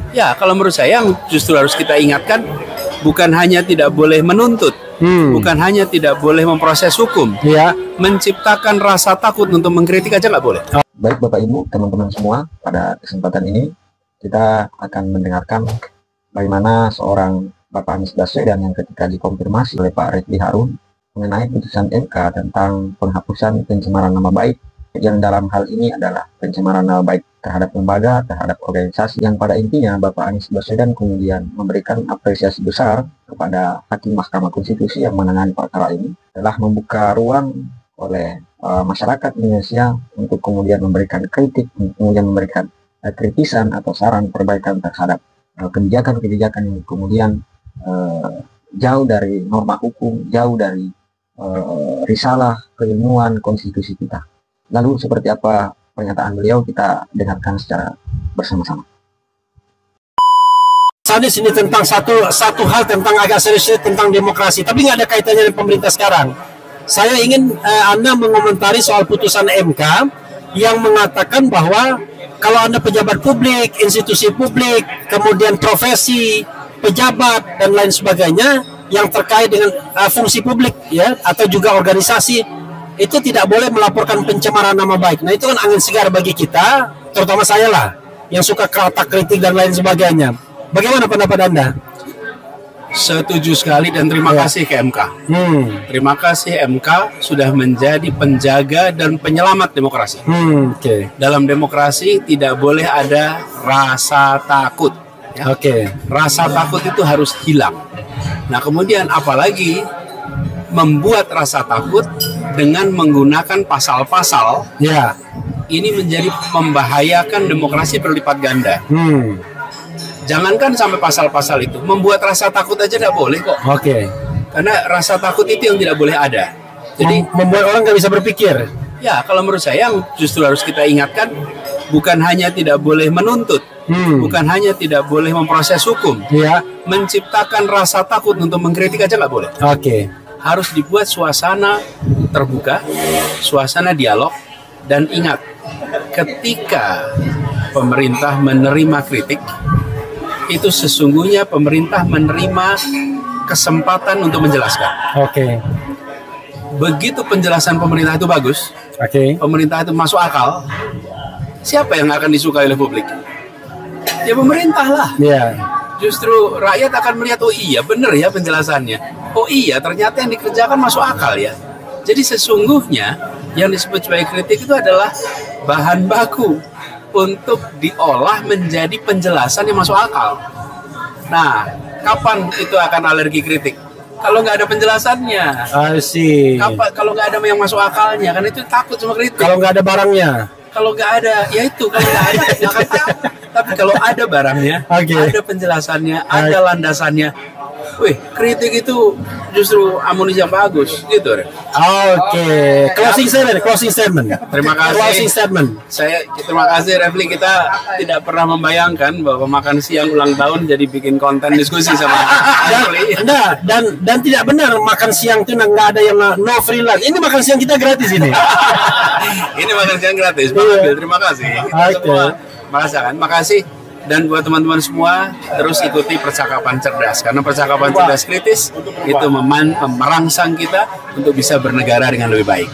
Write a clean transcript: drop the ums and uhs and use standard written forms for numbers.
Ya, kalau menurut saya yang justru harus kita ingatkan bukan hanya tidak boleh menuntut, bukan hanya tidak boleh memproses hukum, Ya. menciptakan rasa takut untuk mengkritik aja nggak boleh. Baik Bapak Ibu, teman-teman semua, pada kesempatan ini kita akan mendengarkan bagaimana seorang Bapak Anies Baswedan yang ketika dikonfirmasi oleh Pak Refli Harun mengenai putusan MK tentang penghapusan pencemaran nama baik, yang dalam hal ini adalah pencemaran nama baik terhadap lembaga, terhadap organisasi, yang pada intinya Bapak Anies Baswedan kemudian memberikan apresiasi besar kepada Hakim Mahkamah Konstitusi yang menangani perkara ini, telah membuka ruang oleh masyarakat Indonesia untuk kemudian memberikan kritik, kemudian memberikan kritisan atau saran perbaikan terhadap kebijakan-kebijakan yang kemudian jauh dari norma hukum, jauh dari risalah keilmuan konstitusi kita. Lalu seperti apa pernyataan beliau, kita dengarkan secara bersama-sama. Sadis ini tentang satu hal tentang agak serius tentang demokrasi, tapi nggak ada kaitannya dengan pemerintah sekarang. Saya ingin Anda mengomentari soal putusan MK yang mengatakan bahwa kalau Anda pejabat publik, institusi publik, kemudian profesi, pejabat dan lain sebagainya yang terkait dengan fungsi publik ya atau juga organisasi, itu tidak boleh melaporkan pencemaran nama baik. Nah, itu kan angin segar bagi kita, terutama saya lah yang suka kata kritik dan lain sebagainya. Bagaimana pendapat Anda? Setuju sekali dan terima kasih ke MK. Terima kasih MK sudah menjadi penjaga dan penyelamat demokrasi. Dalam demokrasi tidak boleh ada rasa takut. Ya. Rasa takut itu harus hilang. Nah, kemudian apalagi membuat rasa takut dengan menggunakan pasal-pasal, ya, ini menjadi membahayakan demokrasi berlipat ganda. Jangankan sampai pasal-pasal itu, membuat rasa takut aja tidak boleh kok. Karena rasa takut itu yang tidak boleh ada. Jadi membuat orang nggak bisa berpikir. Ya, kalau menurut saya yang justru harus kita ingatkan bukan hanya tidak boleh menuntut, bukan hanya tidak boleh memproses hukum, ya, menciptakan rasa takut untuk mengkritik aja nggak boleh. Harus dibuat suasana terbuka, suasana dialog, dan ingat, ketika pemerintah menerima kritik, itu sesungguhnya pemerintah menerima kesempatan untuk menjelaskan. Begitu penjelasan pemerintah itu bagus, pemerintah itu masuk akal, siapa yang akan disukai oleh publik? Ya pemerintah lah. Justru rakyat akan melihat, oh iya benar ya penjelasannya. Oh iya ternyata yang dikerjakan masuk akal ya. Jadi sesungguhnya yang disebut sebagai kritik itu adalah bahan baku untuk diolah menjadi penjelasan yang masuk akal. Nah, kapan itu akan alergi kritik? Kalau nggak ada penjelasannya. Kalau nggak ada yang masuk akalnya, kan itu takut sama kritik. Kalau nggak ada barangnya. Kalau nggak ada, ya itu kalau nggak ada, nggak akan tahu. Tapi kalau ada barangnya, ada penjelasannya, ada landasannya, wih, kritik itu justru amunisi yang bagus, gitu. Closing statement. Terima kasih. Closing statement. Terima kasih Refli, kita tidak pernah membayangkan bahwa makan siang ulang tahun jadi bikin konten diskusi sama Refli. Dan tidak benar makan siang itu nggak ada yang no free lunch. Ini makan siang kita gratis ini. Ini makan siang gratis. Terima kasih. Makasih. Dan buat teman-teman semua, terus ikuti percakapan cerdas. Karena percakapan cerdas kritis itu merangsang kita untuk bisa bernegara dengan lebih baik.